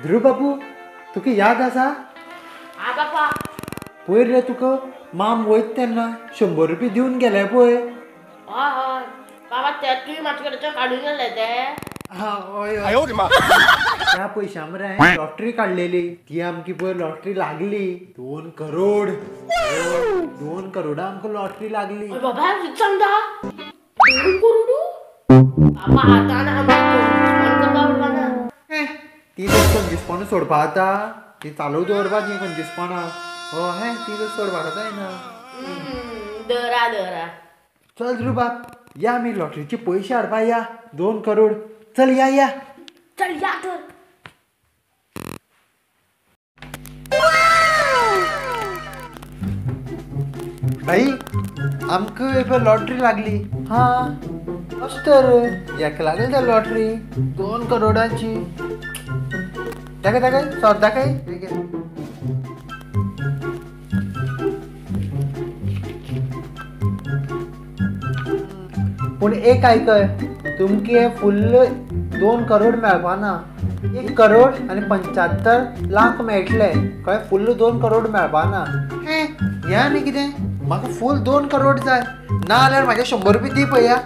ध्रुव बाबू तुका याद आसा? हा बापा. पयर रे तुका माम वयता तेन्ना 100 रुपये दिवन गेले पळय. हय हय बाबा ते तुवें म्हाजे कडेन काडून गेले ते. हय त्या पयशा मरे लॉटरी काडलेली ती आमची पळय लॉटरी लागली 2 करोड. 2 करोडा आमकां लॉटरी लागली. बाबा कितें सांगता 2 करोड बाबा आतां आमकां करपा ती तर खंयचीसपणां सोडपा जाता ती चालू दवरपाची खंयचीसपणां. हे ती तर सोडपाक जायना. दरा दरा चल ध्रुव बाब या आमी लॉटरीचे पयशे हाडपा या 2 करोड. चल या या चल या तर. भाई आमकां लॉटरी लागली. हा अशें तर हेका लागली त्या लॉटरी 2 करोडाची. दाखय दाखय सोद दाखय. पूण एक आयकय तुमके फुल्ल 2 करोड मेळपाना. 1 करोड आनी 75 लाख मेळटले कळ्ळें. फुल्ल 2 करोड मेळपाना. हें आनी कितें म्हाका फूल 2 करोड जाय ना जाल्यार म्हाजे 100 रुपये दी पळया.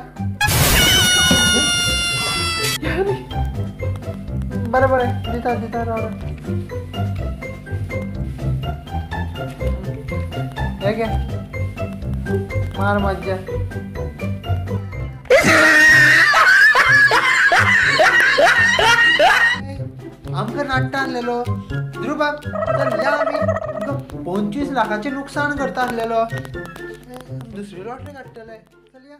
बरें बरें दिता दिता राव. हे घे मार मज्जा. आमकां नाट्टा आसलेलो ध्रुव बाब तर या आमी 25 लाखाचें नुकसाण करता आसलेलो. दुसरी लॉटरी काडटले. चल या.